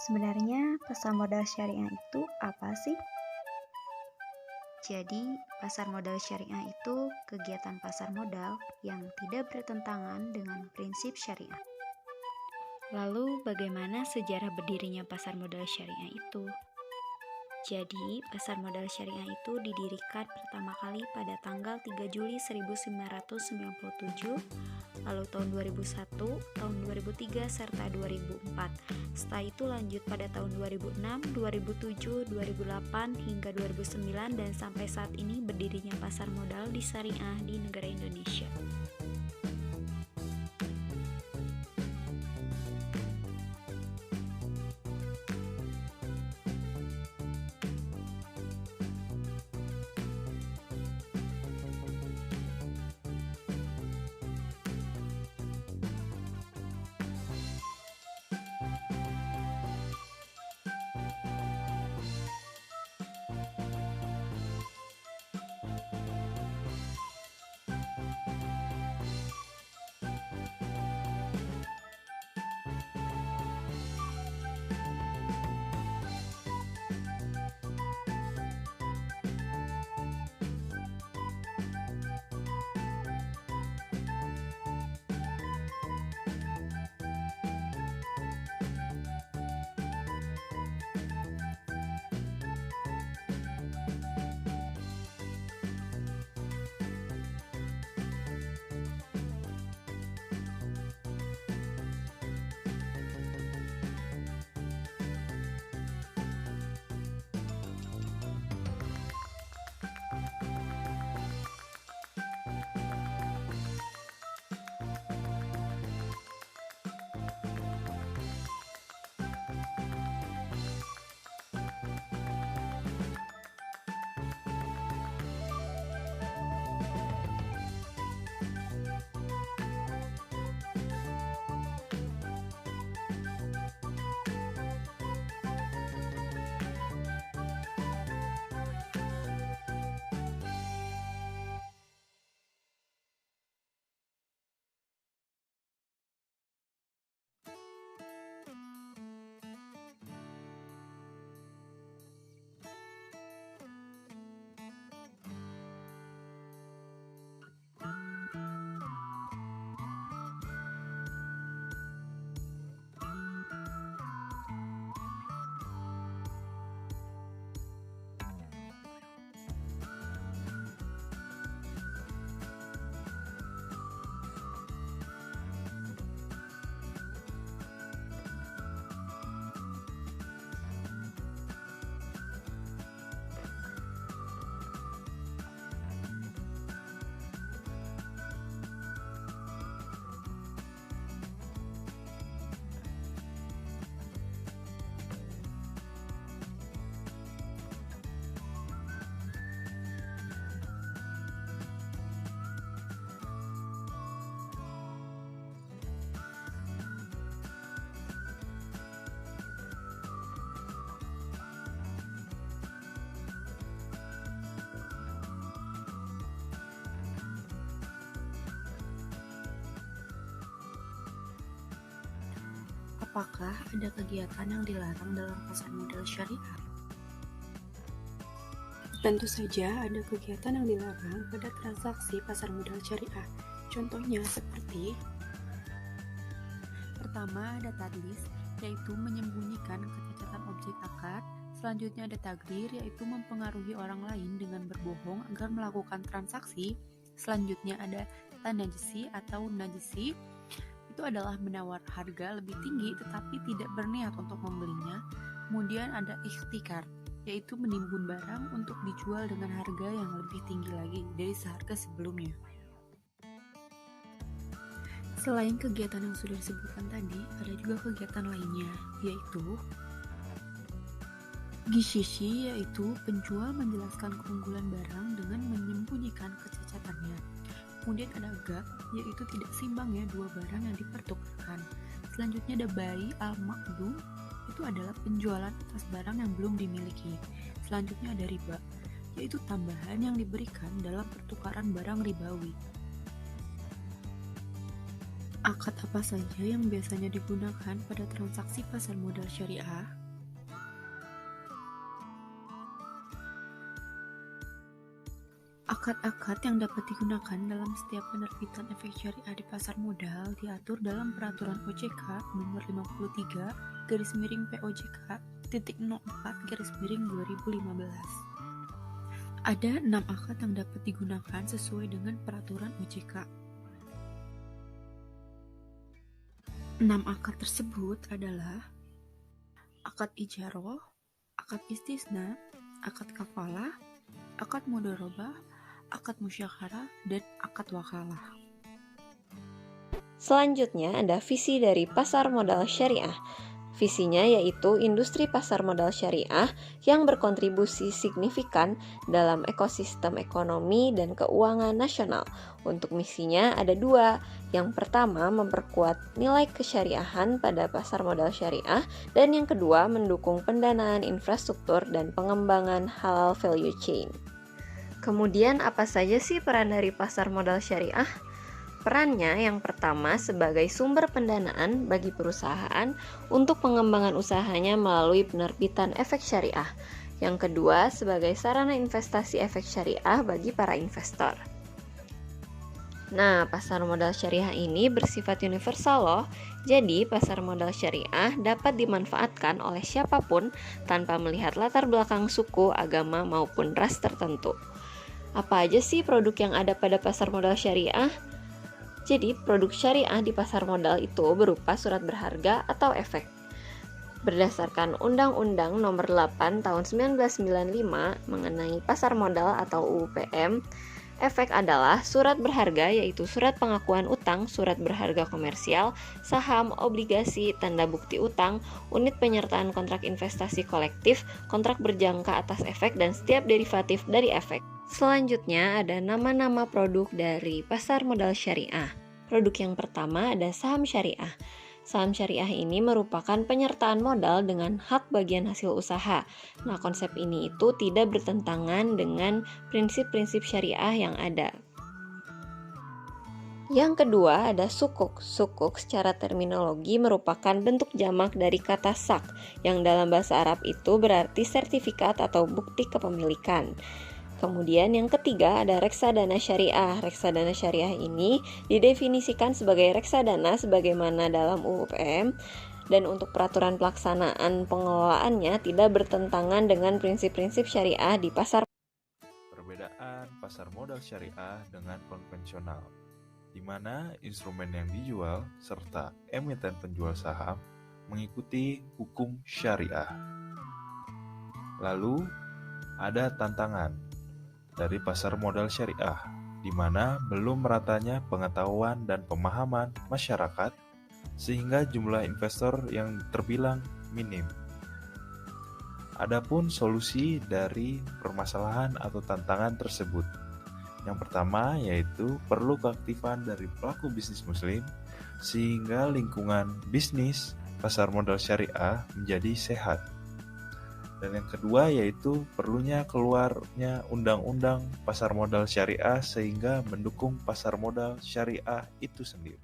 Sebenarnya pasar modal syariah itu apa sih? Jadi, pasar modal syariah itu kegiatan pasar modal yang tidak bertentangan dengan prinsip syariah. Lalu, bagaimana sejarah berdirinya pasar modal syariah itu? Jadi, pasar modal syariah itu didirikan pertama kali pada tanggal 3 Juli 1997, lalu tahun 2001, tahun 2003, serta 2004. Setelah itu lanjut pada tahun 2006, 2007, 2008, hingga 2009, dan sampai saat ini berdirinya pasar modal di syariah di negara Indonesia. Apakah ada kegiatan yang dilarang dalam pasar modal syariah? Tentu saja ada kegiatan yang dilarang pada transaksi pasar modal syariah. Contohnya seperti pertama ada tadlis, yaitu menyembunyikan kecacatan objek akad. Selanjutnya ada tagrir, yaitu mempengaruhi orang lain dengan berbohong agar melakukan transaksi. Selanjutnya ada tanajisi atau najisi, itu adalah menawar harga lebih tinggi tetapi tidak berniat untuk membelinya. Kemudian ada ikhtikar, yaitu menimbun barang untuk dijual dengan harga yang lebih tinggi lagi dari seharga sebelumnya. Selain kegiatan yang sudah disebutkan tadi, ada juga kegiatan lainnya, yaitu gishishi, yaitu penjual menjelaskan keunggulan barang dengan menyembunyikan kecacatannya. Kemudian ada gap, yaitu tidak seimbangnya dua barang yang dipertukarkan. Selanjutnya ada bai al-maqdum, itu adalah penjualan atas barang yang belum dimiliki. Selanjutnya ada riba, yaitu tambahan yang diberikan dalam pertukaran barang ribawi. Akad apa saja yang biasanya digunakan pada transaksi pasar modal syariah? Akad-akad yang dapat digunakan dalam setiap penerbitan efek syariah di pasar modal diatur dalam Peraturan OJK Nomor 53 POJK titik 04 2015. Ada 6 akad yang dapat digunakan sesuai dengan Peraturan OJK. 6 akad tersebut adalah akad ijaroh, akad istisna, akad kafalah, akad mudharabah, akad musyakarah, dan akad wakalah. Selanjutnya ada visi dari pasar modal syariah. Visinya yaitu industri pasar modal syariah yang berkontribusi signifikan dalam ekosistem ekonomi dan keuangan nasional. Untuk misinya ada 2. Yang pertama, memperkuat nilai kesyariahan pada pasar modal syariah, dan yang kedua, mendukung pendanaan infrastruktur dan pengembangan halal value chain. Kemudian apa saja sih peran dari pasar modal syariah? Perannya yang pertama sebagai sumber pendanaan bagi perusahaan untuk pengembangan usahanya melalui penerbitan efek syariah. Yang kedua sebagai sarana investasi efek syariah bagi para investor. Nah, pasar modal syariah ini bersifat universal loh. Jadi, pasar modal syariah dapat dimanfaatkan oleh siapapun tanpa melihat latar belakang suku, agama, maupun ras tertentu. Apa aja sih produk yang ada pada pasar modal syariah? Jadi, produk syariah di pasar modal itu berupa surat berharga atau efek. Berdasarkan Undang-Undang Nomor 8 Tahun 1995 mengenai pasar modal atau UU PM, efek adalah surat berharga yaitu surat pengakuan utang, surat berharga komersial, saham, obligasi, tanda bukti utang, unit penyertaan kontrak investasi kolektif, kontrak berjangka atas efek, dan setiap derivatif dari efek. Selanjutnya ada nama-nama produk dari pasar modal syariah. Produk yang pertama ada saham syariah. Saham syariah ini merupakan penyertaan modal dengan hak bagian hasil usaha. Nah, konsep ini itu tidak bertentangan dengan prinsip-prinsip syariah yang ada. Yang kedua ada sukuk. Sukuk secara terminologi merupakan bentuk jamak dari kata sak, yang dalam bahasa Arab itu berarti sertifikat atau bukti kepemilikan. Kemudian yang ketiga ada reksadana syariah. Reksadana syariah ini didefinisikan sebagai reksadana sebagaimana dalam UU PM, dan untuk peraturan pelaksanaan pengelolaannya tidak bertentangan dengan prinsip-prinsip syariah di pasar. Perbedaan pasar modal syariah dengan konvensional, di mana instrumen yang dijual serta emiten penjual saham mengikuti hukum syariah. Lalu ada tantangan dari pasar modal syariah, di mana belum meratanya pengetahuan dan pemahaman masyarakat, sehingga jumlah investor yang terbilang minim. Adapun solusi dari permasalahan atau tantangan tersebut, yang pertama yaitu perlu keaktifan dari pelaku bisnis muslim, sehingga lingkungan bisnis pasar modal syariah menjadi sehat. Dan yang kedua yaitu perlunya keluarnya undang-undang pasar modal syariah sehingga mendukung pasar modal syariah itu sendiri.